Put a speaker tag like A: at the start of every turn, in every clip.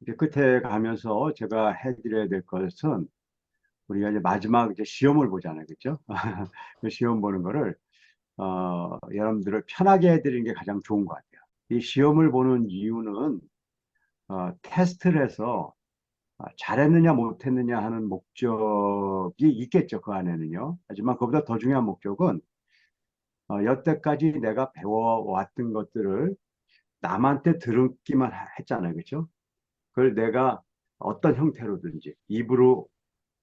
A: 이제 끝에 가면서 제가 해드려야 될 것은 우리가 이제 마지막 이제 시험을 보잖아요. 그죠? 그 시험 보는 거를, 여러분들을 편하게 해드리는 게 가장 좋은 것 같아요. 이 시험을 보는 이유는, 테스트를 해서 잘했느냐 못했느냐 하는 목적이 있겠죠. 그 안에는요. 하지만 그보다 더 중요한 목적은, 여태까지 내가 배워왔던 것들을 남한테 들었기만 했잖아요. 그죠? 그걸 내가 어떤 형태로든지 입으로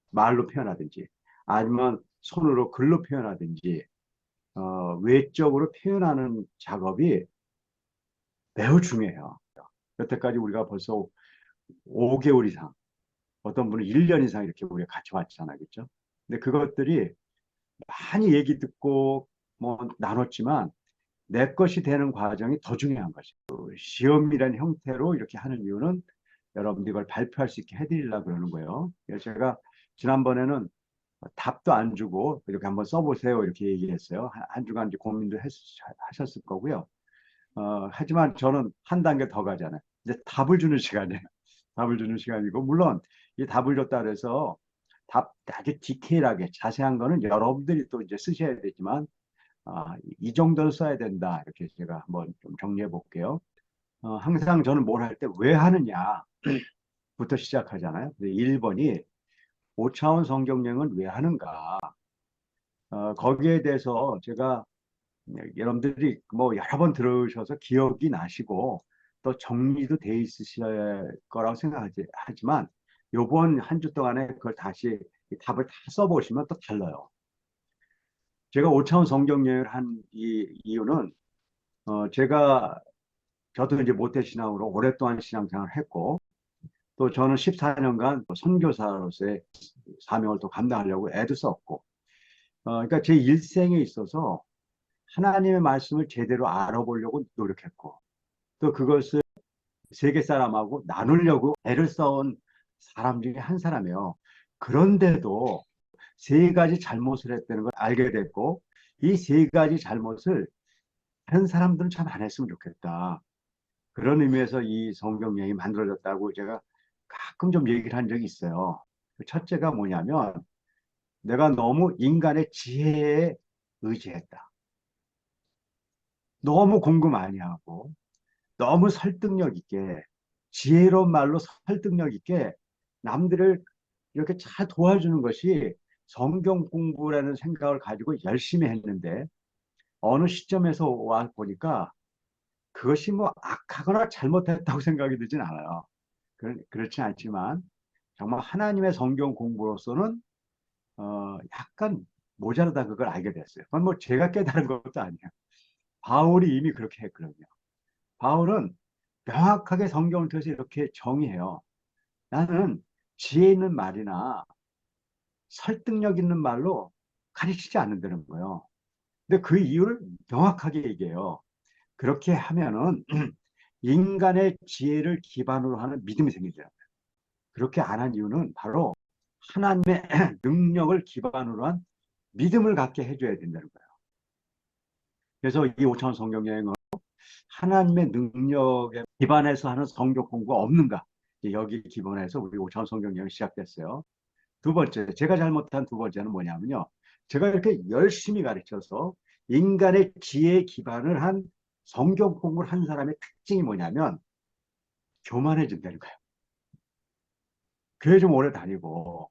A: 말로 표현하든지 아니면 손으로 글로 표현하든지 외적으로 표현하는 작업이 매우 중요해요. 여태까지 우리가 벌써 5개월 이상, 어떤 분은 1년 이상 이렇게 우리가 같이 왔잖아요. 그렇죠? 근데 그것들이 많이 얘기 듣고 뭐 나눴지만 내 것이 되는 과정이 더 중요한 거죠. 그 시험이라는 형태로 이렇게 하는 이유는 여러분들이 이걸 발표할 수 있게 해드리려고 그러는 거예요. 그래서 제가 지난번에는 답도 안 주고 이렇게 한번 써보세요 이렇게 얘기했어요. 한 주간 이제 고민도 하셨을 거고요. 하지만 저는 한 단계 더 가잖아요. 이제 답을 주는 시간이에요. 답을 주는 시간이고 물론 이 답을 줬다 그래서 답 아주 디테일하게 자세한 거는 여러분들이 또 이제 쓰셔야 되지만 이 정도는 써야 된다 이렇게 제가 한번 좀 정리해 볼게요. 항상 저는 뭘 할 때 왜 하느냐부터 시작하잖아요. 1번이 5차원 성경여행은 왜 하는가? 거기에 대해서 제가 여러분들이 뭐 여러 번 들으셔서 기억이 나시고 또 정리도 돼 있으실 거라고 하지만 요번 한 주 동안에 그걸 다시 답을 다 써보시면 또 달라요. 제가 5차원 성경여행을 한 이유는 제가 저도 이제 모태신앙으로 오랫동안 신앙생활을 했고 또 저는 14년간 선교사로서의 사명을 또 감당하려고 애도 썼고 그러니까 제 일생에 있어서 하나님의 말씀을 제대로 알아보려고 노력했고 또 그것을 세계 사람하고 나누려고 애를 써온 사람 중에 한 사람이에요. 그런데도 세 가지 잘못을 했다는 걸 알게 됐고 이 세 가지 잘못을 다른 사람들은 참 안 했으면 좋겠다. 그런 의미에서 이 성경여행이 만들어졌다고 제가 가끔 좀 얘기를 한 적이 있어요. 그 첫째가 뭐냐면 내가 너무 인간의 지혜에 의지했다. 너무 공부 많이 하고 너무 설득력 있게 지혜로운 말로 설득력 있게 남들을 이렇게 잘 도와주는 것이 성경 공부라는 생각을 가지고 열심히 했는데 어느 시점에서 와 보니까 그것이 뭐 악하거나 잘못했다고 생각이 들진 않아요. 그렇지 않지만 정말 하나님의 성경 공부로서는 약간 모자르다 그걸 알게 됐어요. 그건 뭐 제가 깨달은 것도 아니에요. 바울이 이미 그렇게 했거든요. 바울은 명확하게 성경을 통해서 이렇게 정의해요. 나는 지혜 있는 말이나 설득력 있는 말로 가르치지 않는다는 거예요. 근데 그 이유를 명확하게 얘기해요. 그렇게 하면은 인간의 지혜를 기반으로 하는 믿음이 생기죠. 그렇게 안 한 이유는 바로 하나님의 능력을 기반으로 한 믿음을 갖게 해줘야 된다는 거예요. 그래서 이 5차원 성경 여행은 하나님의 능력에 기반해서 하는 성경 공부가 없는가? 여기 기반해서 우리 5차원 성경 여행이 시작됐어요. 두 번째, 제가 잘못한 두 번째는 뭐냐면요. 제가 이렇게 열심히 가르쳐서 인간의 지혜에 기반을 한 성경 공부를 한 사람의 특징이 뭐냐면 교만해진다는 거예요. 교회 좀 오래 다니고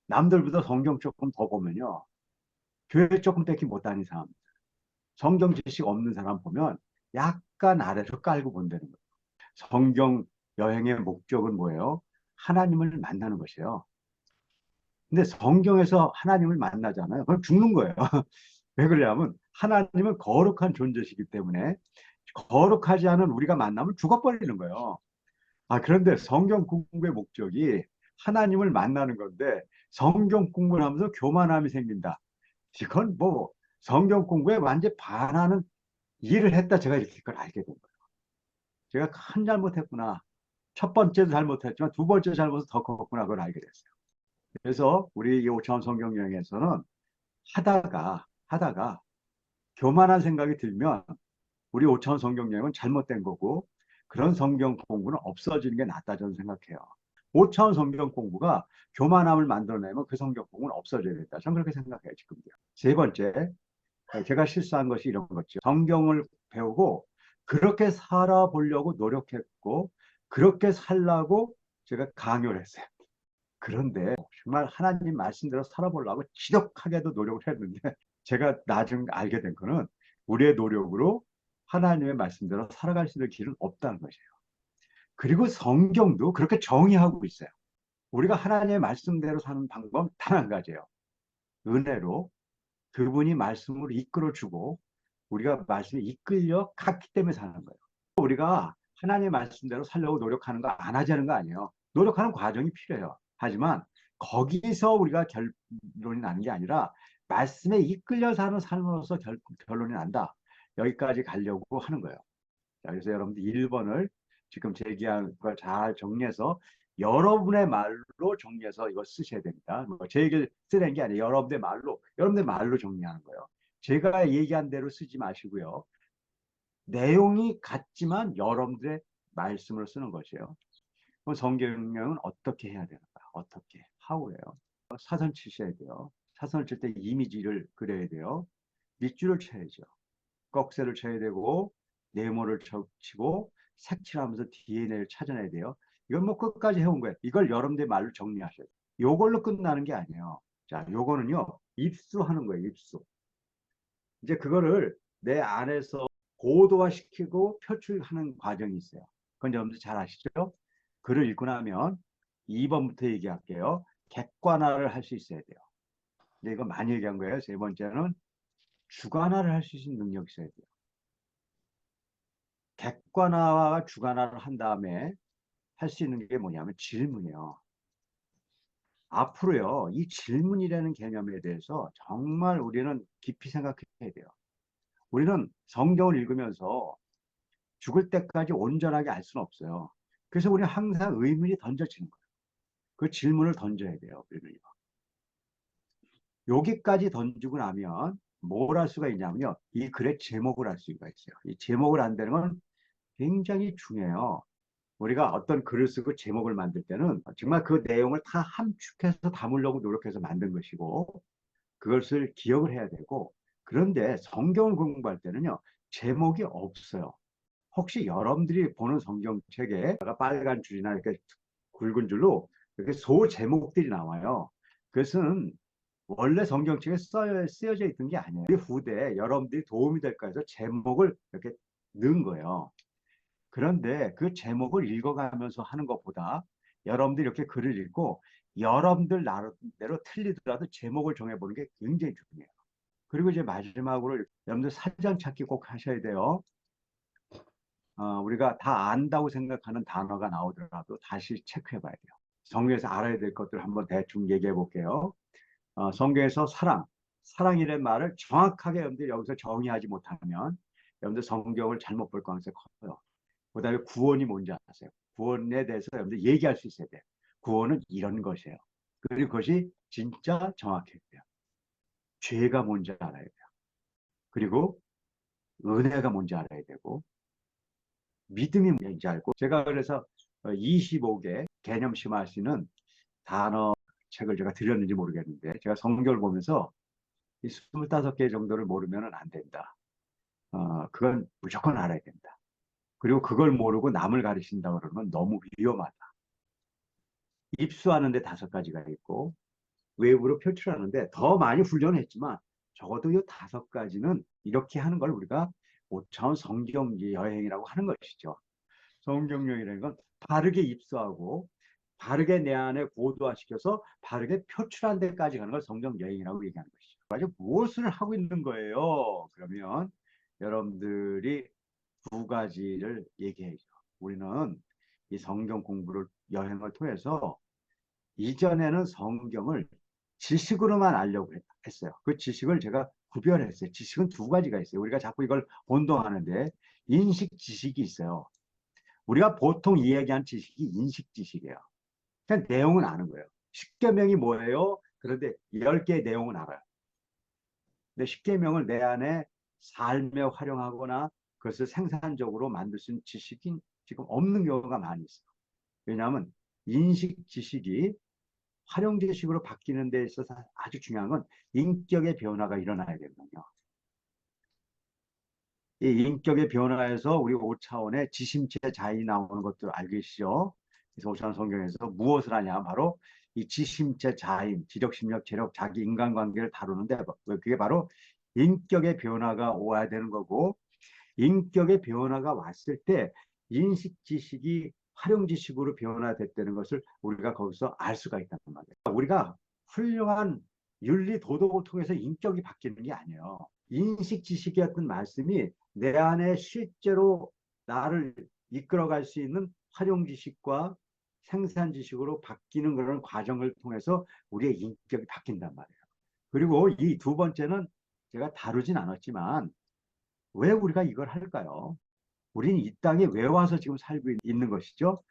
A: 남들보다 성경 조금 더 보면요. 교회 조금밖에 못 다니는 사람, 성경 지식 없는 사람 보면 약간 아래로 깔고 본다는 거예요. 성경 여행의 목적은 뭐예요? 하나님을 만나는 것이에요. 근데 성경에서 하나님을 만나잖아요. 그럼 죽는 거예요. 왜 그러냐면 하나님은 거룩한 존재시기 때문에 거룩하지 않은 우리가 만나면 죽어버리는 거예요. 그런데 성경 공부의 목적이 하나님을 만나는 건데 성경 공부를 하면서 교만함이 생긴다. 이건 뭐 성경 공부에 완전 반하는 일을 했다. 제가 이렇게 그걸 알게 된 거예요. 제가 큰 잘못했구나. 첫 번째도 잘못했지만 두 번째 잘못은 더 컸구나. 그걸 알게 됐어요. 그래서 우리 이 오차원 성경 여행에서는 하다가 교만한 생각이 들면 우리 오차원 성경 여행은 잘못된 거고 그런 성경 공부는 없어지는 게 낫다 저는 생각해요. 5차원 성경 공부가 교만함을 만들어내면 그 성경 공부는 없어져야 된다. 저는 그렇게 생각해요, 지금요. 세 번째, 제가 실수한 것이 이런 거죠. 성경을 배우고 그렇게 살아보려고 노력했고 그렇게 살라고 제가 강요를 했어요. 그런데 정말 하나님 말씀대로 살아보려고 지독하게도 노력을 했는데 제가 나중에 알게 된 거는 우리의 노력으로 하나님의 말씀대로 살아갈 수 있는 길은 없다는 것이에요. 그리고 성경도 그렇게 정의하고 있어요. 우리가 하나님의 말씀대로 사는 방법은 단 한 가지예요. 은혜로 그분이 말씀으로 이끌어주고 우리가 말씀에 이끌려 갔기 때문에 사는 거예요. 우리가 하나님의 말씀대로 살려고 노력하는 거 안 하자는 거 아니에요. 노력하는 과정이 필요해요. 하지만 거기서 우리가 결론이 나는 게 아니라 말씀에 이끌려 사는 삶으로서 결론이 난다. 여기까지 가려고 하는 거예요. 자, 그래서 여러분들 1번을 지금 제기한 걸 잘 정리해서 여러분의 말로 정리해서 이거 쓰셔야 됩니다. 뭐제 얘기를 쓰는 게 아니에요. 여러분들 말로 정리하는 거예요. 제가 얘기한 대로 쓰지 마시고요. 내용이 같지만 여러분들의 말씀으로 쓰는 것이에요. 그럼 성경은 어떻게 해야 되는가? 어떻게? 하우예요. 사선 치셔야 돼요. 사선을 칠 때 이미지를 그려야 돼요. 밑줄을 쳐야죠. 꺽쇠를 쳐야 되고 네모를 치고 색칠하면서 DNA를 찾아내야 돼요. 이건 뭐 끝까지 해온 거예요. 이걸 여러분들 말로 정리하셔야 돼요. 요걸로 끝나는 게 아니에요. 자, 요거는요. 입수하는 거예요. 입수. 이제 그거를 내 안에서 고도화시키고 표출하는 과정이 있어요. 그건 여러분들 잘 아시죠? 글을 읽고 나면 2번부터 얘기할게요. 객관화를 할 수 있어야 돼요. 이제 이거 많이 얘기한 거예요. 세 번째는 주관화를 할 수 있는 능력이 있어야 돼요. 객관화와 주관화를 한 다음에 할 수 있는 게 뭐냐면 질문이에요. 앞으로요, 이 질문이라는 개념에 대해서 정말 우리는 깊이 생각해야 돼요. 우리는 성경을 읽으면서 죽을 때까지 온전하게 알 수는 없어요. 그래서 우리는 항상 의문이 던져지는 거예요. 그 질문을 던져야 돼요. 우리는요. 여기까지 던지고 나면 뭘 할 수가 있냐면요. 이 글의 제목을 할 수가 있어요. 이 제목을 안다는 건 굉장히 중요해요. 우리가 어떤 글을 쓰고 제목을 만들 때는 정말 그 내용을 다 함축해서 담으려고 노력해서 만든 것이고 그것을 기억을 해야 되고 그런데 성경을 공부할 때는요. 제목이 없어요. 혹시 여러분들이 보는 성경책에 빨간 줄이나 이렇게 굵은 줄로 이렇게 소 제목들이 나와요. 그것은 원래 성경책에 쓰여져 있던 게 아니에요. 후대에 여러분들이 도움이 될까 해서 제목을 이렇게 넣은 거예요. 그런데 그 제목을 읽어가면서 하는 것보다 여러분들이 이렇게 글을 읽고 여러분들 나름대로 틀리더라도 제목을 정해보는 게 굉장히 중요해요. 그리고 이제 마지막으로 여러분들 사전 찾기 꼭 하셔야 돼요. 우리가 다 안다고 생각하는 단어가 나오더라도 다시 체크해 봐야 돼요. 성경에서 알아야 될 것들 한번 대충 얘기해 볼게요. 성경에서 사랑이라는 말을 정확하게 여러분들 여기서 정의하지 못하면 여러분들 성경을 잘못 볼 가능성이 커요. 그다음에 구원이 뭔지 아세요? 구원에 대해서 여러분들 얘기할 수 있어야 돼요. 구원은 이런 것이에요. 그리고 그것이 진짜 정확해야 돼요. 죄가 뭔지 알아야 돼요. 그리고 은혜가 뭔지 알아야 되고 믿음이 뭔지 알고 제가 그래서 25개 개념 심화하시는 단어 책을 제가 드렸는지 모르겠는데 제가 성경을 보면서 이 25개 정도를 모르면 안 된다. 그건 무조건 알아야 된다. 그리고 그걸 모르고 남을 가르친다 그러면 너무 위험하다. 입수하는데 5가지가 있고 외부로 표출하는데 더 많이 훈련했지만 적어도 이 5가지는 이렇게 하는 걸 우리가 5차원 성경 여행이라고 하는 것이죠. 성경 여행이라는 건 바르게 입수하고 바르게 내 안에 고도화시켜서 바르게 표출한 데까지 가는 걸 성경 여행이라고 얘기하는 것이죠. 아주 무엇을 하고 있는 거예요? 그러면 여러분들이 2가지를 얘기해야죠. 우리는 이 성경 공부를 여행을 통해서 이전에는 성경을 지식으로만 알려고 했어요. 그 지식을 제가 구별했어요. 지식은 2가지가 있어요. 우리가 자꾸 이걸 혼동하는데 인식 지식이 있어요. 우리가 보통 이야기한 지식이 인식 지식이에요. 그냥 내용은 아는 거예요. 십계명이 뭐예요? 그런데 10개의 내용은 알아요. 근데 십계명을 내 안에 삶에 활용하거나 그것을 생산적으로 만들 수 있는 지식인 지금 없는 경우가 많이 있어요. 왜냐하면 인식 지식이 활용 지식으로 바뀌는 데 있어서 아주 중요한 건 인격의 변화가 일어나야 되거든요. 이 인격의 변화에서 우리 5차원의 지심체 자인이 나오는 것들 알겠죠? 그래서 5차원 성경에서 무엇을 하냐? 바로 이 지심체 자인, 지적, 심력, 체력, 자기 인간관계를 다루는데 그게 바로 인격의 변화가 와야 되는 거고 인격의 변화가 왔을 때 인식 지식이 활용 지식으로 변화됐다는 것을 우리가 거기서 알 수가 있다는 말이에요. 우리가 훌륭한 윤리 도덕을 통해서 인격이 바뀌는 게 아니에요. 인식 지식이었던 말씀이 내 안에 실제로 나를 이끌어갈 수 있는 활용 지식과 생산 지식으로 바뀌는 그런 과정을 통해서 우리의 인격이 바뀐단 말이에요. 그리고 이 두 번째는 제가 다루진 않았지만 왜 우리가 이걸 할까요? 우리는 이 땅에 왜 와서 지금 살고 있는 것이죠?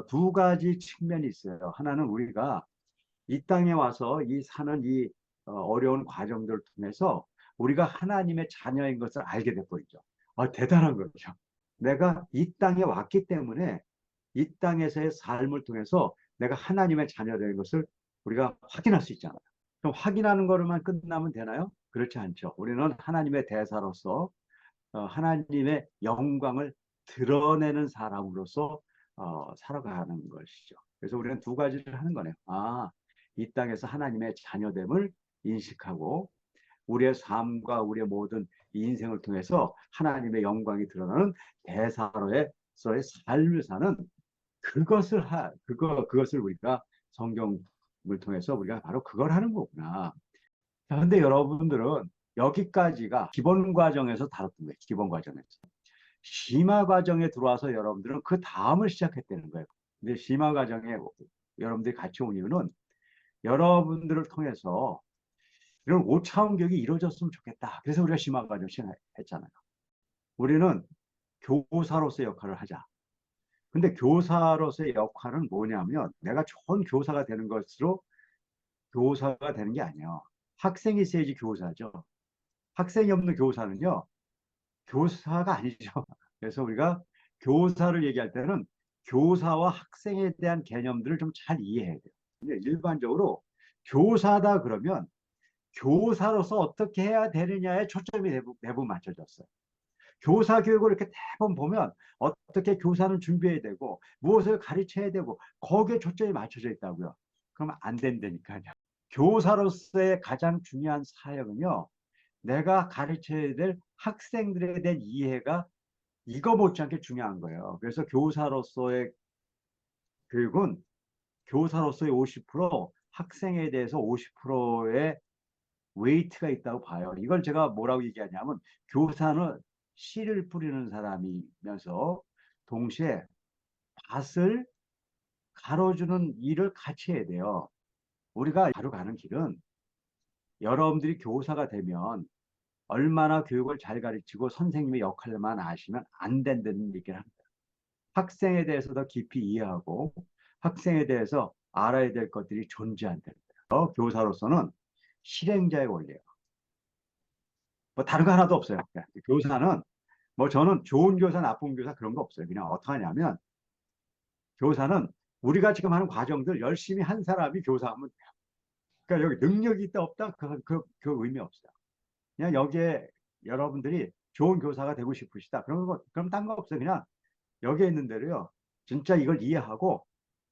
A: 두 가지 측면이 있어요. 하나는 우리가 이 땅에 와서 이 사는 이 어려운 과정들을 통해서 우리가 하나님의 자녀인 것을 알게 돼버리죠. 대단한 거죠. 내가 이 땅에 왔기 때문에 이 땅에서의 삶을 통해서 내가 하나님의 자녀된 것을 우리가 확인할 수 있잖아요. 그럼 확인하는 거로만 끝나면 되나요? 그렇지 않죠. 우리는 하나님의 대사로서 하나님의 영광을 드러내는 사람으로서 살아가는 것이죠. 그래서 우리는 두 가지를 하는 거네요. 이 땅에서 하나님의 자녀됨을 인식하고 우리의 삶과 우리의 모든 인생을 통해서 하나님의 영광이 드러나는 대사로서의 삶을 사는 그것을 우리가 성경을 통해서 우리가 바로 그걸 하는 거구나. 근데 여러분들은 여기까지가 기본 과정에서 다뤘던 거예요. 기본 과정에서. 심화 과정에 들어와서 여러분들은 그 다음을 시작했다는 거예요. 근데 심화 과정에 여러분들이 같이 온 이유는 여러분들을 통해서 이런 5차원 교육이 이루어졌으면 좋겠다. 그래서 우리가 심화 과정 시작했잖아요. 우리는 교사로서의 역할을 하자. 근데 교사로서의 역할은 뭐냐면 내가 좋은 교사가 되는 것으로 교사가 되는 게 아니에요. 학생이 있어야지 교사죠. 학생이 없는 교사는요, 교사가 아니죠. 그래서 우리가 교사를 얘기할 때는 교사와 학생에 대한 개념들을 좀 잘 이해해야 돼요. 근데 일반적으로 교사다 그러면 교사로서 어떻게 해야 되느냐에 초점이 대부분 맞춰졌어요. 교사 교육을 이렇게 대부분 보면 어떻게 교사는 준비해야 되고 무엇을 가르쳐야 되고 거기에 초점이 맞춰져 있다고요. 그러면 안 된다니까요. 교사로서의 가장 중요한 사역은요. 내가 가르쳐야 될 학생들에 대한 이해가 이거 못지않게 중요한 거예요. 그래서 교사로서의 교육은 교사로서의 50%, 학생에 대해서 50%의 웨이트가 있다고 봐요. 이걸 제가 뭐라고 얘기하냐면 교사는 씨를 뿌리는 사람이면서 동시에 밭을 가로주는 일을 같이 해야 돼요. 우리가 바로 가는 길은 여러분들이 교사가 되면 얼마나 교육을 잘 가르치고 선생님의 역할만 아시면 안 된다는 얘기를 합니다. 학생에 대해서 더 깊이 이해하고 학생에 대해서 알아야 될 것들이 존재한다는 거예요. 교사로서는 실행자의 원리예요. 뭐 다른 거 하나도 없어요. 교사는 뭐 저는 좋은 교사, 나쁜 교사 그런 거 없어요. 그냥 어떻게 하냐면 교사는 우리가 지금 하는 과정들 열심히 한 사람이 교사하면 돼요. 그러니까 여기 능력이 있다 없다 그 의미 없어요. 그냥 여기에 여러분들이 좋은 교사가 되고 싶으시다. 그럼 딴 거 없어요. 그냥 여기에 있는 대로요. 진짜 이걸 이해하고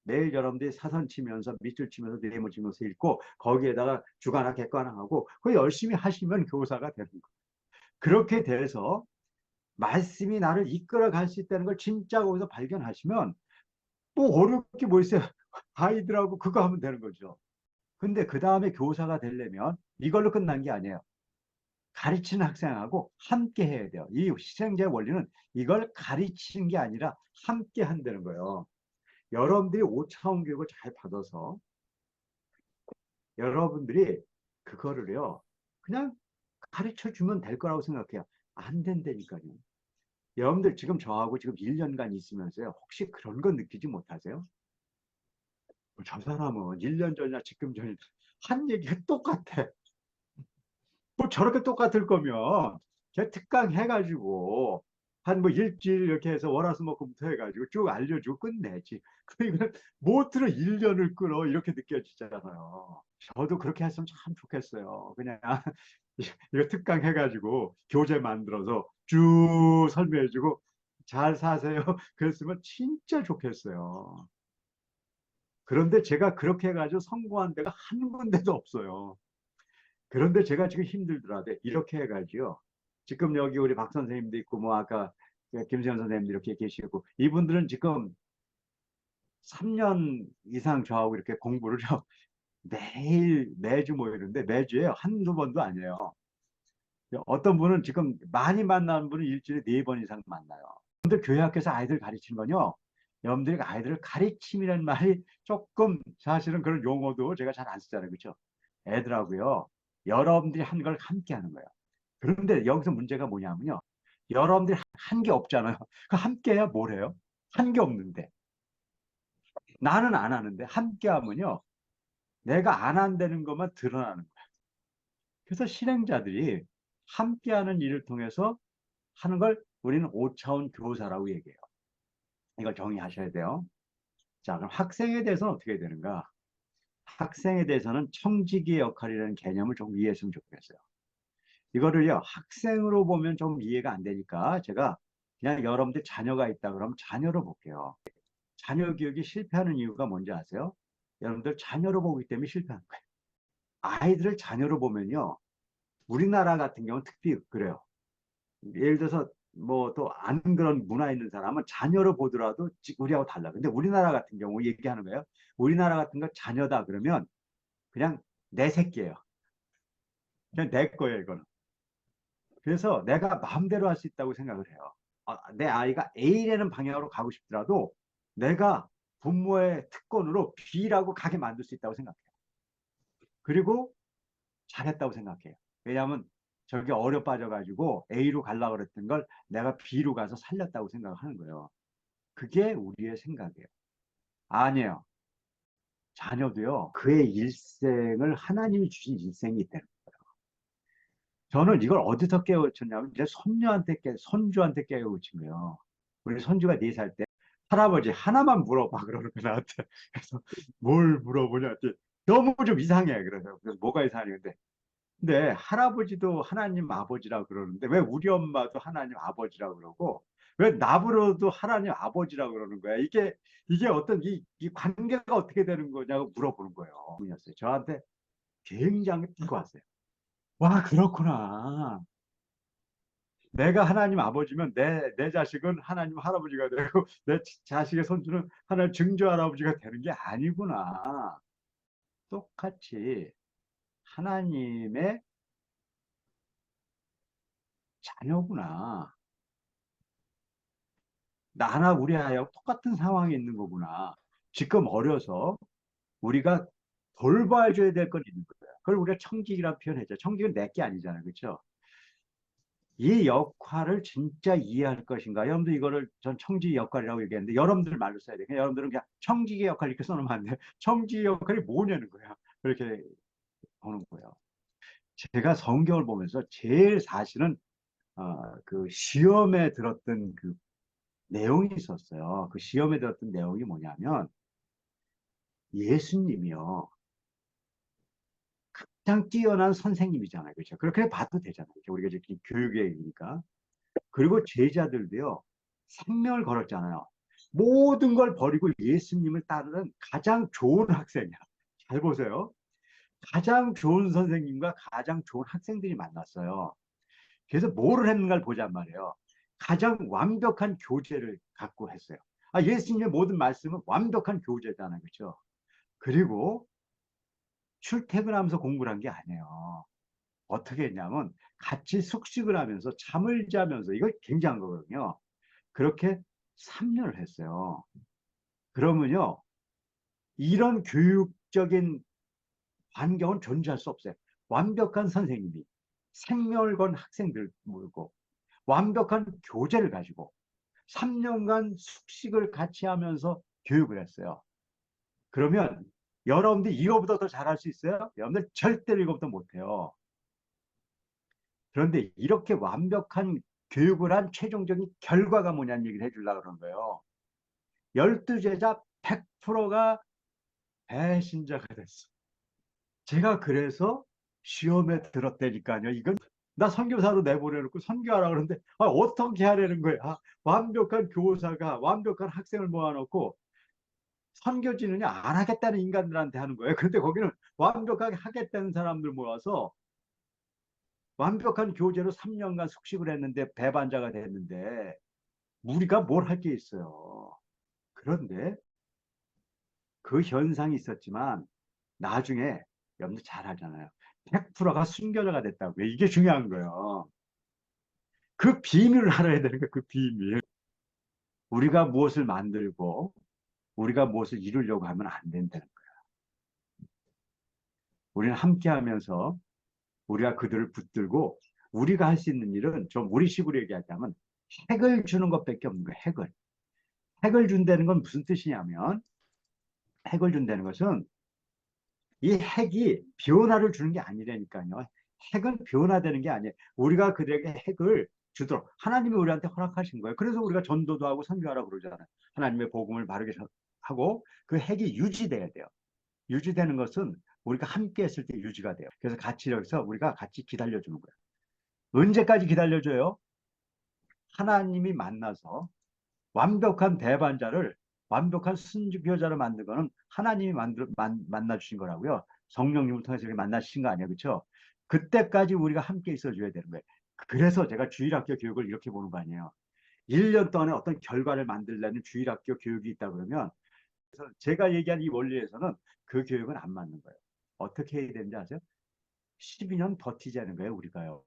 A: 매일 여러분들이 사선 치면서 밑줄 치면서 네모 치면서 읽고 거기에다가 주관하 객관화 하고 그 열심히 하시면 교사가 되는 거예요. 그렇게 돼서 말씀이 나를 이끌어 갈 수 있다는 걸 진짜 거기서 발견하시면 또 어렵게 뭐 있어요. 아이들하고 그거 하면 되는 거죠. 근데 그 다음에 교사가 되려면 이걸로 끝난 게 아니에요. 가르치는 학생하고 함께 해야 돼요. 이 시행자의 원리는 이걸 가르치는 게 아니라 함께 한다는 거예요. 여러분들이 5차원 교육을 잘 받아서 여러분들이 그거를요 그냥 가르쳐 주면 될 거라고 생각해요. 안 된다니까요. 여러분들 지금 저하고 지금 1년간 있으면서요 혹시 그런 거 느끼지 못하세요? 저 사람은 1년 전이나 지금 전이나 한 얘기가 똑같아. 뭐 저렇게 똑같을 거면 걔 특강 해가지고 한 뭐 일주일 이렇게 해서 월화수목금부터 해가지고 쭉 알려주고 끝내지. 그러니까 모트로 1년을 끌어 이렇게 느껴지잖아요. 저도 그렇게 했으면 참 좋겠어요. 그냥 이거 특강 해가지고 교재 만들어서 쭉 설명해주고 잘 사세요. 그랬으면 진짜 좋겠어요. 그런데 제가 그렇게 해가지고 성공한 데가 한 군데도 없어요. 그런데 제가 지금 힘들더라도 이렇게 해가지고 지금 여기 우리 박 선생님도 있고 뭐 아까 김세현 선생님도 이렇게 계시고 이분들은 지금 3년 이상 저하고 이렇게 공부를 매일 매주 모이는데 매주에 한두 번도 아니에요. 어떤 분은 지금 많이 만나는 분은 일주일에 4번 이상 만나요. 근데 교회 학교에서 아이들 가르치는 건요. 여러분들이 아이들을 가르침이라는 말이 조금 사실은 그런 용어도 제가 잘 안 쓰잖아요. 그렇죠? 애들하고요. 여러분들이 한 걸 함께 하는 거예요. 그런데 여기서 문제가 뭐냐면요. 여러분들이 한 게 없잖아요. 그 함께 해야 뭘 해요? 한 게 없는데. 나는 안 하는데 함께 하면요. 내가 안 한다는 것만 드러나는 거예요. 그래서 실행자들이 함께하는 일을 통해서 하는 걸 우리는 5차원 교사라고 얘기해요. 이걸 정의하셔야 돼요. 자, 그럼 학생에 대해서는 어떻게 되는가? 학생에 대해서는 청지기의 역할이라는 개념을 좀 이해했으면 좋겠어요. 이거를요, 학생으로 보면 좀 이해가 안 되니까 제가 그냥 여러분들 자녀가 있다 그러면 자녀로 볼게요. 자녀 교육이 실패하는 이유가 뭔지 아세요? 여러분들 자녀로 보기 때문에 실패하는 거예요. 아이들을 자녀로 보면요, 우리나라 같은 경우는 특히 그래요. 예를 들어서 뭐 또 안 그런 문화 있는 사람은 자녀로 보더라도 우리하고 달라. 근데 우리나라 같은 경우 얘기하는 거예요. 우리나라 같은 거 자녀다 그러면 그냥 내 새끼예요. 그냥 내 거예요, 이거는. 그래서 내가 마음대로 할 수 있다고 생각을 해요. 내 아이가 A라는 방향으로 가고 싶더라도 내가 부모의 특권으로 B라고 가게 만들 수 있다고 생각해요. 그리고 잘했다고 생각해요. 왜냐하면 저게 어려 빠져가지고 A로 가려고 그랬던 걸 내가 B로 가서 살렸다고 생각하는 거예요. 그게 우리의 생각이에요. 아니에요. 자녀도요, 그의 일생을 하나님이 주신 일생이 있다는 거예요. 저는 이걸 어디서 깨우쳤냐면, 이제 손주한테 깨우친 거예요. 우리 손주가 4살 때, 할아버지 하나만 물어봐. 그러는 거 나한테. 그래서 뭘 물어보냐 했더니 너무 좀 이상해. 그래서 뭐가 이상한데, 근데 할아버지도 하나님 아버지라고 그러는데 왜 우리 엄마도 하나님 아버지라고 그러고 왜 나부로도 하나님 아버지라고 그러는 거야? 이게 어떤 이 관계가 어떻게 되는 거냐고 물어보는 거예요. 분이었어요. 저한테 굉장히 뜨거웠어요. 와, 그렇구나. 내가 하나님 아버지면 내 자식은 하나님 할아버지가 되고 내 자식의 손주는 하나님 증조 할아버지가 되는 게 아니구나. 똑같이 하나님의 자녀구나. 나나 우리 아이하고 똑같은 상황에 있는 거구나. 지금 어려서 우리가 돌봐줘야 될 건 있는 거예요. 그걸 우리가 청직이라고 표현했죠. 청직은 내 게 아니잖아요. 그렇죠? 이 역할을 진짜 이해할 것인가? 여러분들 이거를 전 청지기 역할이라고 얘기했는데 여러분들 말로 써야 돼요. 여러분들은 그냥 청지기 역할 이렇게 써놓으면 안 돼요. 청지기 역할이 뭐냐는 거야. 그렇게 보는 거예요. 제가 성경을 보면서 제일 사실은 그 시험에 들었던 그 내용이 있었어요. 그 시험에 들었던 내용이 뭐냐면 예수님이요. 가장 뛰어난 선생님이잖아요. 그렇죠? 그렇게 봐도 되잖아요. 그렇죠? 우리가 지금 교육의 얘기니까. 그리고 제자들도요. 생명을 걸었잖아요. 모든 걸 버리고 예수님을 따르는 가장 좋은 학생이야. 잘 보세요. 가장 좋은 선생님과 가장 좋은 학생들이 만났어요. 그래서 뭐를 했는가를 보잔 말이에요. 가장 완벽한 교재를 갖고 했어요. 예수님의 모든 말씀은 완벽한 교재잖아요. 그렇죠? 그리고 출퇴근하면서 공부를 한 게 아니에요. 어떻게 했냐면 같이 숙식을 하면서 잠을 자면서 이거 굉장한 거거든요. 그렇게 3년을 했어요. 그러면요, 이런 교육적인 환경은 존재할 수 없어요. 완벽한 선생님이 생명을 건 학생들 모으고 완벽한 교재를 가지고 3년간 숙식을 같이 하면서 교육을 했어요. 그러면 여러분들 이거보다 더 잘할 수 있어요? 여러분들 절대로 이거보다 못해요. 그런데 이렇게 완벽한 교육을 한 최종적인 결과가 뭐냐는 얘기를 해주려고 그러는 거예요. 12제자 100%가 배신자가 됐어. 제가 그래서 시험에 들었다니까요. 이건 나 선교사로 내보내놓고 선교하라 그러는데 어떻게 하려는 거야. 완벽한 교사가 완벽한 학생을 모아놓고 선교지는요 안 하겠다는 인간들한테 하는 거예요. 그런데 거기는 완벽하게 하겠다는 사람들 모아서 완벽한 교재로 3년간 숙식을 했는데 배반자가 됐는데 우리가 뭘 할 게 있어요. 그런데 그 현상이 있었지만 나중에 여러분들 잘 알잖아요. 100%가 순교자가 됐다고요. 이게 중요한 거예요. 그 비밀을 알아야 되는 거예요. 그 비밀. 우리가 무엇을 만들고 우리가 무엇을 이루려고 하면 안 된다는 거예요. 우리는 함께 하면서 우리가 그들을 붙들고 우리가 할 수 있는 일은 좀 우리식으로 얘기하자면 핵을 주는 것밖에 없는 거예요. 핵을. 핵을 준다는 건 무슨 뜻이냐면 핵을 준다는 것은 이 핵이 변화를 주는 게 아니라니까요. 핵은 변화되는 게 아니에요. 우리가 그들에게 핵을 주도록 하나님이 우리한테 허락하신 거예요. 그래서 우리가 전도도 하고 선교하라고 그러잖아요. 하나님의 복음을 바르게 하고 그 핵이 유지돼야 돼요. 유지되는 것은 우리가 함께 했을 때 유지가 돼요. 그래서 같이 여기서 우리가 같이 기다려주는 거예요. 언제까지 기다려줘요? 하나님이 만나서 완벽한 대반자를 완벽한 순교자를 만든 거는 하나님이 만나주신 거라고요. 성령님을 통해서 이렇게 만나신 거 아니에요. 그렇죠? 그때까지 우리가 함께 있어줘야 되는 거예요. 그래서 제가 주일학교 교육을 이렇게 보는 거 아니에요. 1년 동안에 어떤 결과를 만들려는 주일학교 교육이 있다 그러면 그래서 제가 얘기한 이 원리에서는 그 교육은 안 맞는 거예요. 어떻게 해야 되는지 아세요? 12년 버티자는 거예요, 우리가요.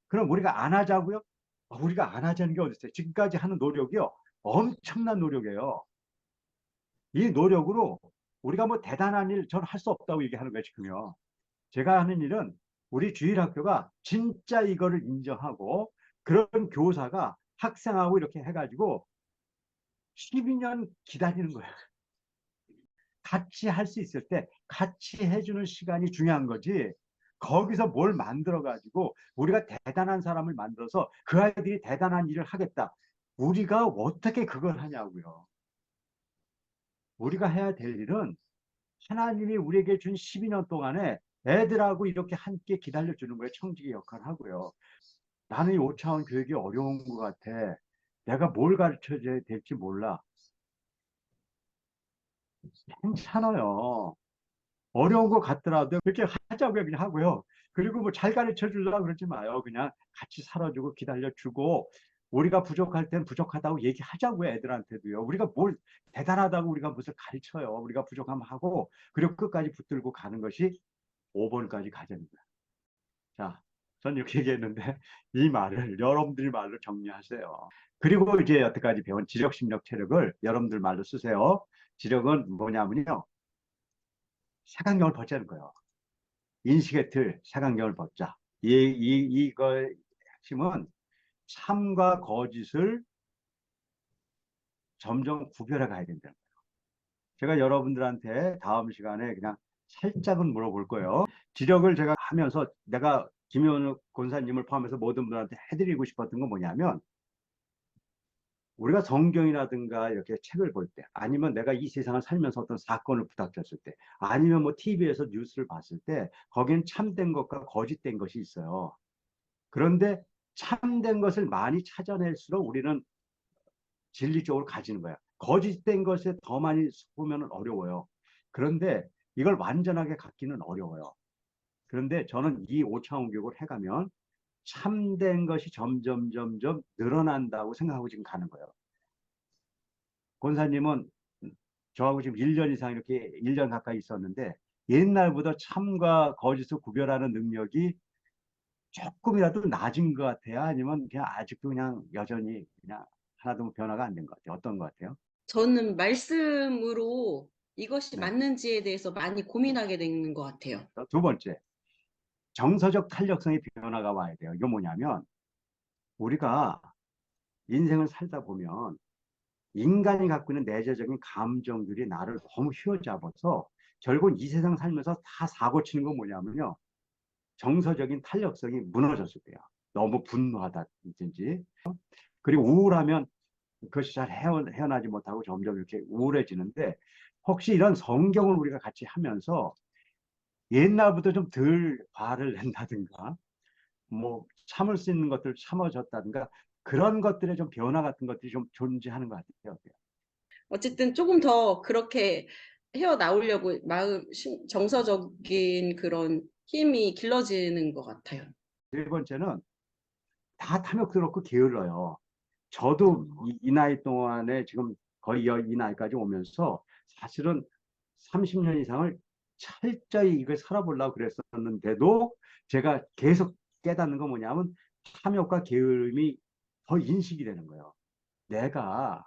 A: 그럼 우리가 안 하자고요? 우리가 안 하자는 게 어디 있어요? 지금까지 하는 노력이요. 엄청난 노력이에요. 이 노력으로 우리가 뭐 대단한 일 저는 할 수 없다고 얘기하는 거예요, 지금요. 제가 하는 일은 우리 주일학교가 진짜 이거를 인정하고 그런 교사가 학생하고 이렇게 해가지고 12년 기다리는 거예요. 같이 할 수 있을 때 같이 해주는 시간이 중요한 거지. 거기서 뭘 만들어 가지고 우리가 대단한 사람을 만들어서 그 아이들이 대단한 일을 하겠다. 우리가 어떻게 그걸 하냐고요. 우리가 해야 될 일은 하나님이 우리에게 준 12년 동안에 애들하고 이렇게 함께 기다려 주는 거예요. 청지기 역할을 하고요. 나는 이 5차원 교육이 어려운 것 같아. 내가 뭘 가르쳐줘야 될지 몰라. 괜찮아요. 어려운 것 같더라도 그렇게 하자고요. 그냥 하고요. 그리고 뭐 잘 가르쳐 주려고 그러지 마요. 그냥 같이 살아주고 기다려주고 우리가 부족할 땐 부족하다고 얘기하자고요. 애들한테도요. 우리가 뭘 대단하다고 우리가 무슨 가르쳐요. 우리가 부족하면 하고 그리고 끝까지 붙들고 가는 것이 5번까지 가자는 거야. 자, 전 이렇게 얘기했는데 이 말을 여러분들 말로 정리하세요. 그리고 이제 여태까지 배운 지력, 심력, 체력을 여러분들 말로 쓰세요. 지력은 뭐냐면요. 색안경을 벗자는 거예요. 인식의 틀, 색안경을 벗자. 이거의 핵심은 참과 거짓을 점점 구별해 가야 된다는 거예요. 제가 여러분들한테 다음 시간에 그냥 살짝은 물어볼 거예요. 지력을 제가 하면서 내가 김현우 권사님을 포함해서 모든 분들한테 해드리고 싶었던 건 뭐냐면 우리가 성경이라든가 이렇게 책을 볼 때, 아니면 내가 이 세상을 살면서 어떤 사건을 부닥쳤을 때, 아니면 뭐 TV에서 뉴스를 봤을 때, 거기는 참된 것과 거짓된 것이 있어요. 그런데 참된 것을 많이 찾아낼수록 우리는 진리 쪽으로 가지는 거야. 거짓된 것에 더 많이 보면 어려워요. 그런데 이걸 완전하게 갖기는 어려워요. 그런데 저는 이 오차원 교육을 해가면 참된 것이 점점 늘어난다고 생각하고 지금 가는 거예요. 권사님은 저하고 지금 1년 이상 이렇게 1년 가까이 있었는데 옛날보다 참과 거짓을 구별하는 능력이 조금이라도 낮은 것 같아요? 아니면 그냥 아직도 그냥 여전히 그냥 하나도 변화가 안 된 것 같아요? 어떤 것 같아요?
B: 저는 말씀으로 이것이
A: 네.
B: 맞는지에 대해서 많이 고민하게 되는 것 같아요.
A: 두 번째, 정서적 탄력성의 변화가 와야 돼요. 이거 뭐냐면 우리가 인생을 살다 보면 인간이 갖고 있는 내재적인 감정들이 나를 너무 휘어잡아서 결국 이 세상 살면서 다 사고 치는 건 뭐냐면요. 정서적인 탄력성이 무너졌을 때요. 너무 분노하다든지, 그리고 우울하면 그것이 잘 헤어나지 못하고 점점 이렇게 우울해지는데, 혹시 이런 성경을 우리가 같이 하면서 옛날부터 좀 덜 화를 낸다든가, 뭐 참을 수 있는 것들 참아줬다든가, 그런 것들의 좀 변화 같은 것들이 좀 존재하는 것 같아요.
B: 어쨌든 조금 더 그렇게 헤어나오려고 정서적인 그런 힘이 길러지는 것 같아요.
A: 네 번째는 다 탐욕스럽고 게을러요. 저도 이 나이 동안에 지금 거의 이 나이까지 오면서 사실은 30년 이상을 철저히 이걸 살아보려고 그랬었는데도 제가 계속 깨닫는 건 뭐냐면 탐욕과 게으름이 더 인식이 되는 거예요. 내가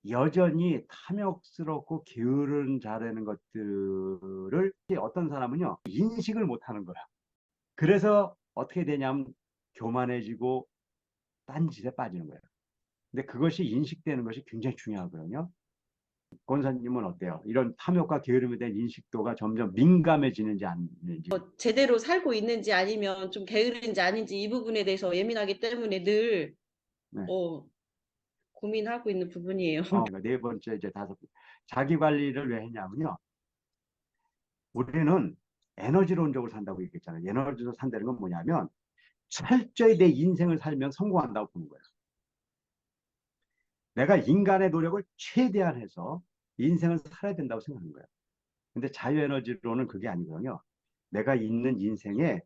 A: 여전히 탐욕스럽고 게으른 자라는 것들을 어떤 사람은요, 인식을 못 하는 거야. 그래서 어떻게 되냐면 교만해지고 딴짓에 빠지는 거예요. 근데 그것이 인식되는 것이 굉장히 중요하거든요. 권사님은 어때요? 이런 탐욕과 게으름에 대한 인식도가 점점 민감해지는지 아닌지.
B: 제대로 살고 있는지 아니면 좀 게으른지 아닌지 이 부분에 대해서 예민하기 때문에 늘
A: 네.
B: 어, 고민하고 있는 부분이에요.
A: 그러니까 네 번째, 이제 다섯 번째. 자기 관리를 왜 했냐면요. 우리는 에너지론적으로 산다고 얘기했잖아요. 에너지로 산다는 건 뭐냐면 철저히 내 인생을 살면 성공한다고 보는 거예요. 내가 인간의 노력을 최대한 해서 인생을 살아야 된다고 생각하는 거예요. 근데 자유에너지로는 그게 아니거든요. 내가 있는 인생에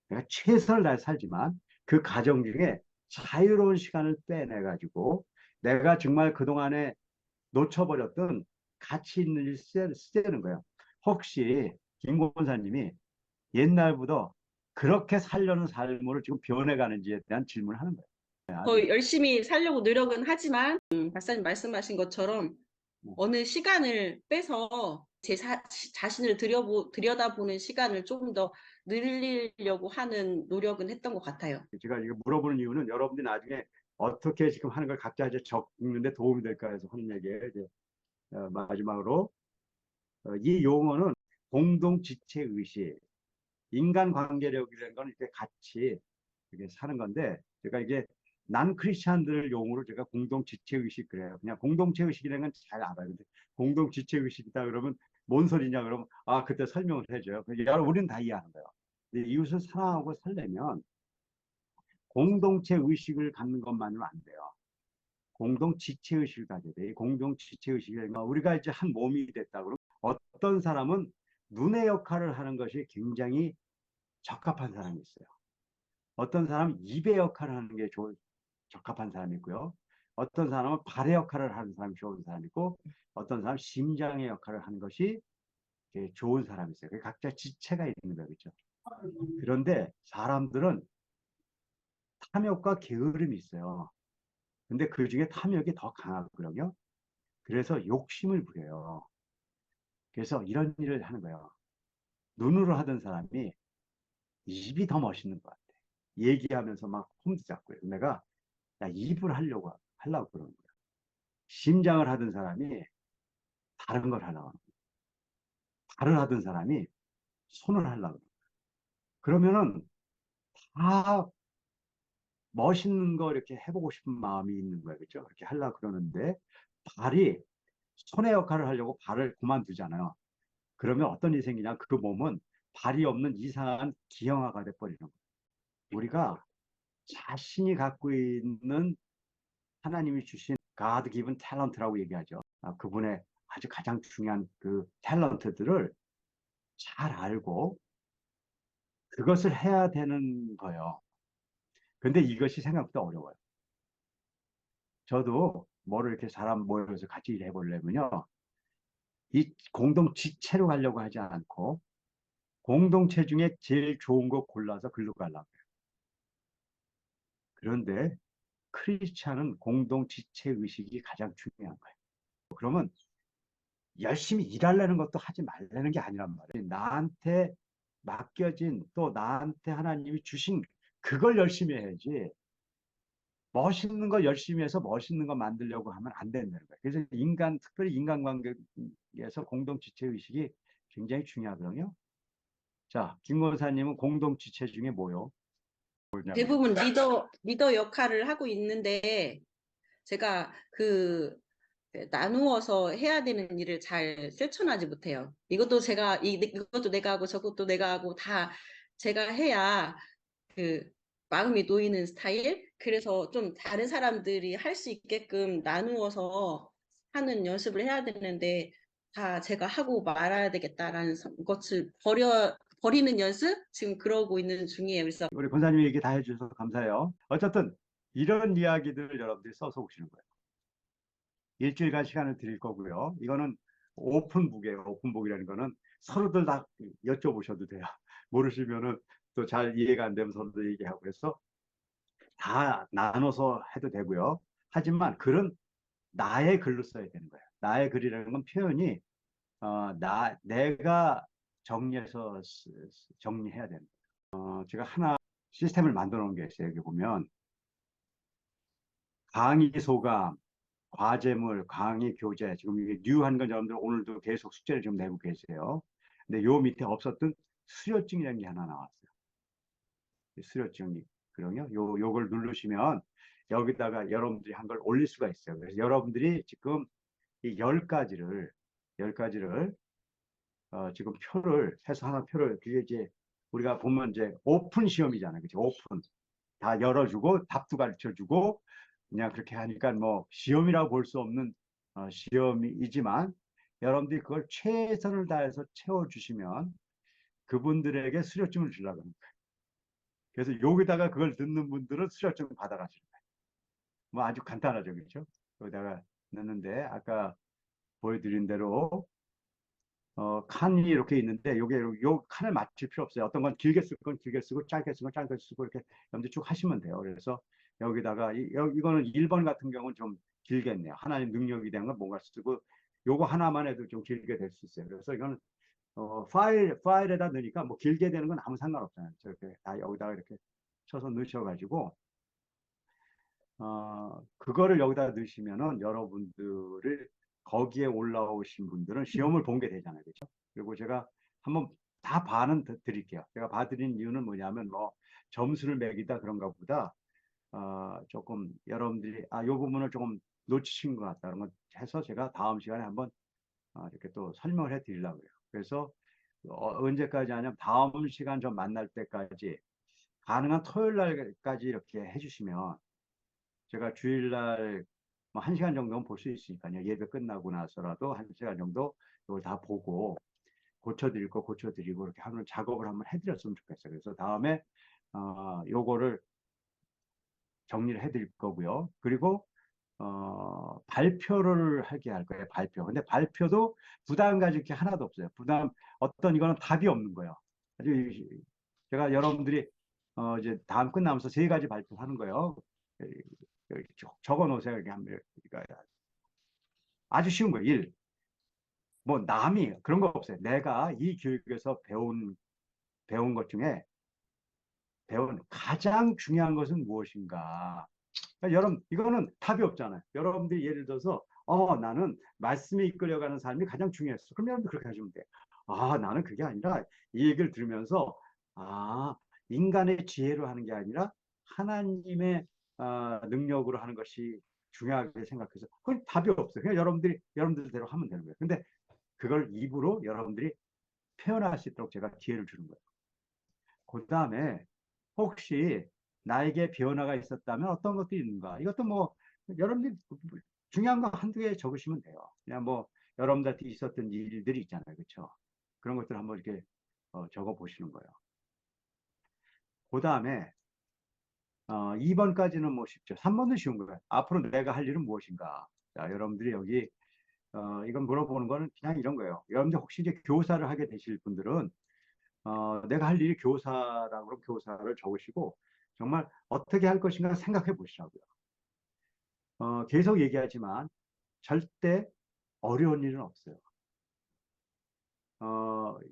A: 내가 최선을 다해 살지만 그 과정 중에 자유로운 시간을 빼내가지고 내가 정말 그동안에 놓쳐버렸던 가치 있는 일 쓰는 거예요. 혹시 김 권사님이 옛날부터 그렇게 살려는 삶으로 지금 변해가는지에 대한 질문을 하는 거예요.
B: 더
A: 아주
B: 열심히 살려고 노력은 하지만 박사님 말씀하신 것처럼 어느 시간을 빼서 제 자신을 들여다보는 시간을 조금 더 늘리려고 하는 노력은 했던 것 같아요.
A: 제가 이거 물어보는 이유는 여러분들이 나중에 어떻게 지금 하는 걸 각자 이제 적는데 도움이 될까 해서 하는 얘기예요. 이제 마지막으로 이 용어는 공동 지체 의식, 인간 관계력이라는 건 이렇게 같이 이렇게 사는 건데, 제가 이게 난 크리스찬들 용어로 제가 공동 지체 의식 그래요. 그냥 공동체 의식이라는 건 잘 알아요. 근데 공동 지체 의식이다 그러면 뭔 소리냐 그러면 그때 설명을 해줘요. 우리는 다 이해하는 거예요. 근데 이웃을 사랑하고 살려면 공동체 의식을 갖는 것만으로 안 돼요. 공동 지체 의식을 가져야 돼. 공동 지체 의식이 우리가 이제 한 몸이 됐다 그러면 어떤 사람은 눈의 역할을 하는 것이 굉장히 적합한 사람이 있어요. 어떤 사람은 입의 역할을 하는 게 적합한 사람이 있고요. 어떤 사람은 발의 역할을 하는 사람이 좋은 사람이 있고, 어떤 사람은 심장의 역할을 하는 것이 좋은 사람이 있어요. 각자 지체가 있는 거죠. 그런데 사람들은 탐욕과 게으름이 있어요. 근데 그 중에 탐욕이 더 강하거든요. 그래서 욕심을 부려요. 그래서 이런 일을 하는 거예요. 눈으로 하던 사람이 입이 더 멋있는 것 같아. 얘기하면서 막 폼도 잡고요. 내가 입을 하려고 그러는 거야. 심장을 하던 사람이 다른 걸 하려고 하는 거야. 발을 하던 사람이 손을 하려고 하는 거야. 그러면은 다 멋있는 거 이렇게 해보고 싶은 마음이 있는 거예요. 그렇죠? 그렇게 하려고 그러는데 발이 손의 역할을 하려고 발을 그만두잖아요. 그러면 어떤 일이 생기냐? 그 몸은 발이 없는 이상한 기형아가 돼버리는 거예요. 우리가 자신이 갖고 있는 하나님이 주신 God given talent라고 얘기하죠. 그분의 아주 가장 중요한 그 탤런트들을 잘 알고 그것을 해야 되는 거예요. 근데 이것이 생각보다 어려워요. 저도 뭐를 이렇게 사람 모여서 같이 일해 보려면요. 이 공동 지체로 가려고 하지 않고 공동체 중에 제일 좋은 거 골라서 글로 가려고 해요. 그런데 크리스찬은 공동 지체 의식이 가장 중요한 거예요. 그러면 열심히 일하려는 것도 하지 말라는 게 아니란 말이에요. 나한테 맡겨진 또 나한테 하나님이 주신 그걸 열심히 해야지 멋있는 걸 열심히 해서 멋있는 거 만들려고 하면 안 된다는 거예요. 그래서 특별히 인간관계에서 공동지체 의식이 굉장히 중요하거든요. 자, 김 권사님은 공동지체 중에 뭐요? 뭐냐고요.
B: 대부분 리더 역할을 하고 있는데 제가 나누어서 해야 되는 일을 잘 실천하지 못해요. 이것도 이것도 내가 하고 저것도 내가 하고 다 제가 해야 그 마음이 놓이는 스타일. 그래서 좀 다른 사람들이 할 수 있게끔 나누어서 하는 연습을 해야 되는데 다 제가 하고 말아야 되겠다라는 것을 버리는 연습 지금 그러고 있는 중이에요. 그래서
A: 우리 권사님이 얘기 다 해주셔서 감사해요. 어쨌든 이런 이야기들을 여러분들이 써서 오시는 거예요. 일주일간 시간을 드릴 거고요. 이거는 오픈북이에요. 오픈북이라는 거는 서로들 다 여쭤보셔도 돼요. 모르시면은 또 잘 이해가 안 되면 서로들 얘기하고 그래서 다 나눠서 해도 되고요. 하지만 글은 나의 글로 써야 되는 거예요. 나의 글이라는 건 표현이 내가 정리해서 정리해야 되는 거예요. 제가 하나 시스템을 만들어 놓은 게 있어요. 여기 보면 강의 소감, 과제물, 강의 교재, 지금 이게 뉴한 건 여러분들 오늘도 계속 숙제를 좀 내고 계세요. 근데 요 밑에 없었던 수료증이라는 게 하나 나왔어요. 수료증이. 그럼요. 요걸 누르시면 여기다가 여러분들이 한 걸 올릴 수가 있어요. 그래서 여러분들이 지금 이 열 가지를 지금 표를 해서 하나 표를 그게 이제 우리가 보면 이제 오픈 시험이잖아요. 그죠? 오픈. 다 열어주고 답도 가르쳐주고 그냥 그렇게 하니까 뭐 시험이라고 볼 수 없는 시험이지만 여러분들이 그걸 최선을 다해서 채워주시면 그분들에게 수료증을 주려고 합니다. 그래서 여기다가 그걸 듣는 분들은 수료증을 받아가시는 거예요. 뭐 아주 간단하죠, 그렇죠? 여기다가 넣는데 아까 보여드린 대로 칸이 이렇게 있는데 요 칸을 맞출 필요 없어요. 어떤 건 길게 쓸 건 길게 쓰고 짧게 쓰고 짧게 쓰고 이렇게 여러분들 쭉 하시면 돼요. 그래서 여기다가 이거는 1번 같은 경우는 좀 길겠네요. 하나님 능력이 되는 건 뭔가 쓰고 요거 하나만 해도 좀 길게 될 수 있어요. 그래서 이거는 파일에다 넣으니까 뭐 길게 되는 건 아무 상관없잖아요. 저렇게 다 여기다가 이렇게 쳐서 넣으셔가지고 그거를 여기다 넣으시면은 여러분들을 거기에 올라오신 분들은 시험을 본 게 되잖아요. 그렇죠? 그리고 제가 한번 다 반은 드릴게요. 제가 봐드린 이유는 뭐냐면 뭐 점수를 매기다 그런가 보다 조금 여러분들이 요 부분을 조금 놓치신 것 같다는 걸 해서 제가 다음 시간에 한번 이렇게 또 설명을 해 드리려고 해요. 그래서 언제까지 하냐면 다음 시간 좀 만날 때까지 가능한 토요일 날까지 이렇게 해주시면 제가 주일날 뭐 1시간 정도는 볼 수 있으니까요. 예배 끝나고 나서라도 1시간 정도 이걸 다 보고 고쳐드릴 거 고쳐드리고 이렇게 하는 작업을 한번 해드렸으면 좋겠어요. 그래서 다음에 요거를 정리를 해드릴 거고요. 그리고 발표를 하게 할 거예요. 발표. 근데 발표도 부담 가질 게 하나도 없어요. 어떤 이거는 답이 없는 거예요. 제가 여러분들이 이제 다음 끝나면서 3가지 발표하는 거예요. 적어 놓으세요. 이렇게 하면 아주 쉬운 거예요. 1. 뭐 남이 그런 거 없어요. 내가 이 교육에서 배운 것 중에 배운 가장 중요한 것은 무엇인가? 그러니까 여러분 이거는 답이 없잖아요. 여러분들이 예를 들어서 나는 말씀에 이끌려가는 삶이 가장 중요했어. 그럼 여러분들 그렇게 하시면 돼요. 나는 그게 아니라 이 얘기를 들으면서 아 인간의 지혜로 하는 게 아니라 하나님의 능력으로 하는 것이 중요하게 생각해서 그건 답이 없어요. 그냥 여러분들대로 하면 되는 거예요. 근데 그걸 입으로 여러분들이 표현할 수 있도록 제가 기회를 주는 거예요. 그 다음에 혹시 나에게 변화가 있었다면 어떤 것들이 있는가? 이것도 뭐 여러분들이 중요한 거 한두 개 적으시면 돼요. 그냥 뭐 여러분들한테 있었던 일들이 있잖아요. 그렇죠? 그런 것들 한번 이렇게 적어 보시는 거예요. 그 다음에 2번까지는 뭐 쉽죠. 3번은 쉬운 거예요. 앞으로 내가 할 일은 무엇인가? 자, 여러분들이 여기 이건 물어보는 거는 그냥 이런 거예요. 여러분들 혹시 이제 교사를 하게 되실 분들은 내가 할 일이 교사라고 그럼 교사를 적으시고 정말 어떻게 할 것인가 생각해 보시라고요. 계속 얘기하지만 절대 어려운 일은 없어요.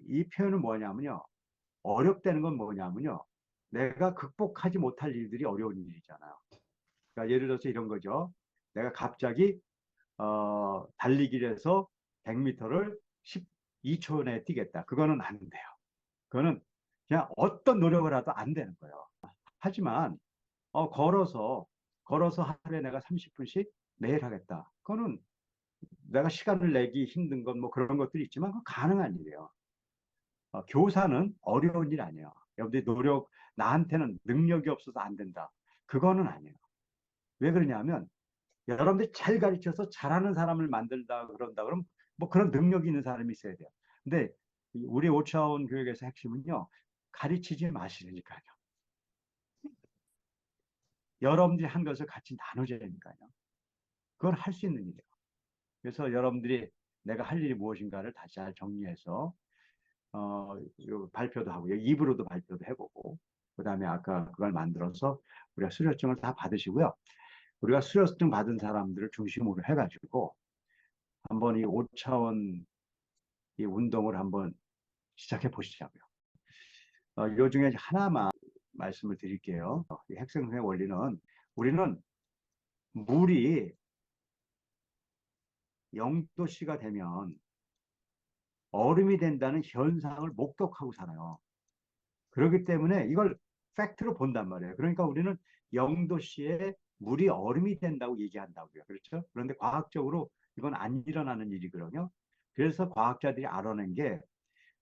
A: 이 표현은 뭐냐면요. 어렵다는 건 뭐냐면요. 내가 극복하지 못할 일들이 어려운 일이잖아요. 그러니까 예를 들어서 이런 거죠. 내가 갑자기 달리기를 해서 100m를 12초 내에 뛰겠다. 그거는 안 돼요. 그거는 그냥 어떤 노력을 해도 안 되는 거예요. 하지만 걸어서 하루에 내가 30분씩 매일 하겠다. 그거는 내가 시간을 내기 힘든 건 뭐 그런 것들이 있지만 그건 가능한 일이에요. 교사는 어려운 일 아니에요. 여러분들이 나한테는 능력이 없어서 안 된다. 그거는 아니에요. 왜 그러냐면 여러분들이 잘 가르쳐서 잘하는 사람을 만들다 그런다. 그럼 뭐 그런 능력이 있는 사람이 있어야 돼요. 근데 우리 오차원 교육에서 핵심은요. 가르치지 마시니까요. 여러분들이 한 것을 같이 나눠줘야 되니까요. 그걸 할 수 있는 일이에요. 그래서 여러분들이 내가 할 일이 무엇인가를 다시 잘 정리해서 요 발표도 하고 입으로도 발표도 해보고 그다음에 아까 그걸 만들어서 우리가 수료증을 다 받으시고요. 우리가 수료증 받은 사람들을 중심으로 해가지고 한번 이 5차원 이 운동을 한번 시작해 보시자고요. 요 중에 하나만 말씀을 드릴게요. 이 핵생성의 원리는 우리는 물이 0도씨가 되면 얼음이 된다는 현상을 목격하고 살아요. 그렇기 때문에 이걸 팩트로 본단 말이에요. 그러니까 우리는 0도씨에 물이 얼음이 된다고 얘기한다고요. 그렇죠? 그런데 과학적으로 이건 안 일어나는 일이거든요. 그래서 과학자들이 알아낸 게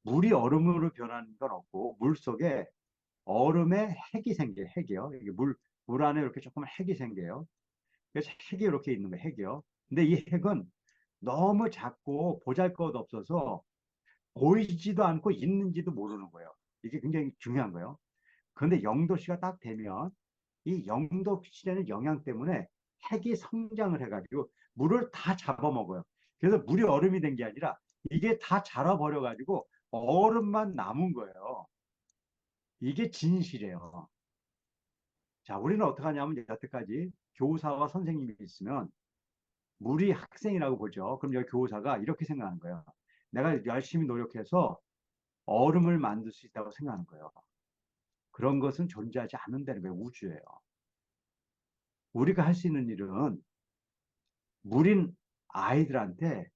A: 물이 얼음으로 변하는 건 없고 물 속에 얼음에 핵이 생겨요. 핵이요. 이게 물 안에 이렇게 조금 핵이 생겨요. 그래서 핵이 이렇게 있는 거예요. 핵이요. 근데 이 핵은 너무 작고 보잘것없어서 보이지도 않고 있는지도 모르는 거예요. 이게 굉장히 중요한 거예요. 그런데 0도씨가 딱 되면 이 0도씨라는 영향 때문에 핵이 성장을 해가지고 물을 다 잡아먹어요. 그래서 물이 얼음이 된 게 아니라 이게 다 자라버려가지고 얼음만 남은 거예요. 이게 진실이에요. 자, 우리는 어떻게 하냐면 여태까지 교사와 선생님이 있으면 물이 학생이라고 보죠. 그럼 여기 교사가 이렇게 생각하는 거예요. 내가 열심히 노력해서 얼음을 만들 수 있다고 생각하는 거예요. 그런 것은 존재하지 않는다는 거예요. 우주예요. 우리가 할 수 있는 일은 물인 아이들한테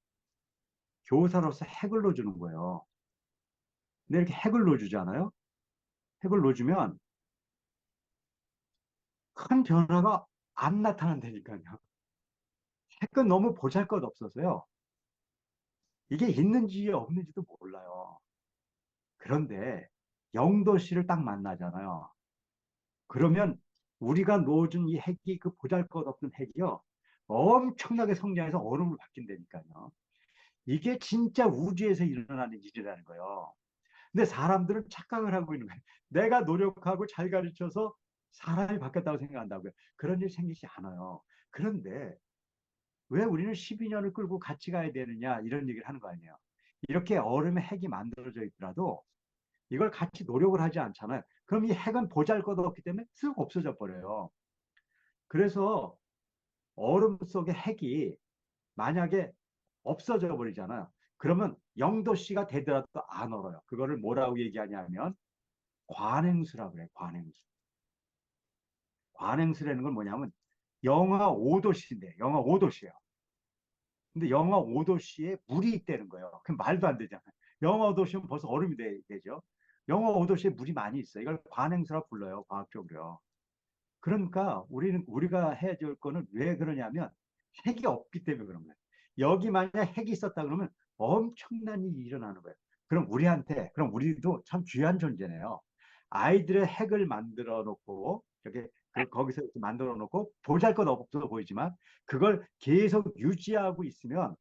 A: 교사로서 핵을 넣어주는 거예요. 근데 이렇게 핵을 넣어주잖아요. 핵을 넣어주면 큰 변화가 안 나타난다니까요. 핵은 너무 보잘것없어서요. 이게 있는지 없는지도 몰라요. 그런데 영도씨를 딱 만나잖아요. 그러면 우리가 넣어준 이 핵이 그 보잘것없는 핵이요. 엄청나게 성장해서 얼음으로 바뀐다니까요. 이게 진짜 우주에서 일어나는 일이라는 거예요. 근데 사람들은 착각을 하고 있는 거예요. 내가 노력하고 잘 가르쳐서 사람이 바뀌었다고 생각한다고요. 그런 일 생기지 않아요. 그런데 왜 우리는 12년을 끌고 같이 가야 되느냐 이런 얘기를 하는 거 아니에요. 이렇게 얼음의 핵이 만들어져 있더라도 이걸 같이 노력을 하지 않잖아요. 그럼 이 핵은 보잘것없기 때문에 쓱 없어져 버려요. 그래서 얼음 속의 핵이 만약에 없어져 버리잖아요. 그러면 0도씨가 되더라도 안 얼어요. 그거를 뭐라고 얘기하냐면 관행수라고 그래요. 관행수. 관행수라는 건 뭐냐면 영하 5도씨인데 영하 5도씨예요. 근데 영하 5도씨에 물이 있다는 거예요. 그럼 말도 안 되잖아요. 영하 5도씨면 벌써 얼음이 되죠. 영하 5도씨에 물이 많이 있어요. 이걸 관행수라 불러요. 과학적으로요. 그러니까 우리가 해야 될 거는 왜 그러냐면 핵이 없기 때문에 그런 거예요. 여기 만약 핵이 있었다 그러면 엄청난 일이 일어나는 거예요. 그럼 우리도 참 귀한 존재네요. 아이들의 핵을 만들어 놓고 이렇게 거기서 이렇게 만들어 놓고 보잘것 없어 보이지만 그걸 계속 유지하고 있으면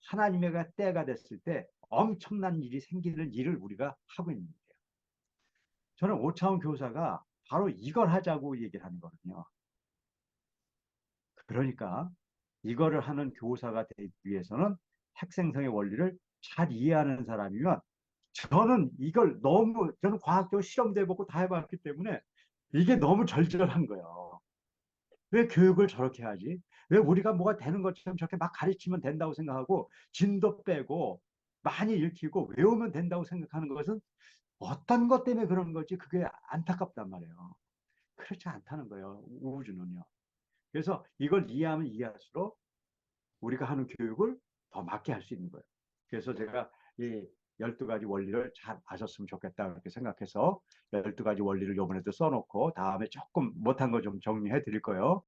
A: 하나님의 때가 됐을 때 엄청난 일이 생기는 일을 우리가 하고 있는 거예요. 저는 오차원 교사가 바로 이걸 하자고 얘기를 하는 거거든요. 그러니까 이거를 하는 교사가 되기 위해서는 핵생성의 원리를 잘 이해하는 사람이면 저는 과학적으로 실험도 해보고 다 해봤기 때문에 이게 너무 절절한 거예요. 왜 교육을 저렇게 하지? 왜 우리가 뭐가 되는 것처럼 저렇게 막 가르치면 된다고 생각하고 진도 빼고 많이 읽히고 외우면 된다고 생각하는 것은 어떤 것 때문에 그런 거지? 그게 안타깝단 말이에요. 그렇지 않다는 거예요. 우주는요. 그래서 이걸 이해하면 이해할수록 우리가 하는 교육을 더 맞게 할 수 있는 거예요. 그래서 제가 이 12가지 원리를 잘 아셨으면 좋겠다 그렇게 생각해서 12가지 원리를 이번에도 써놓고 다음에 조금 못한 거 좀 정리해 드릴 거예요.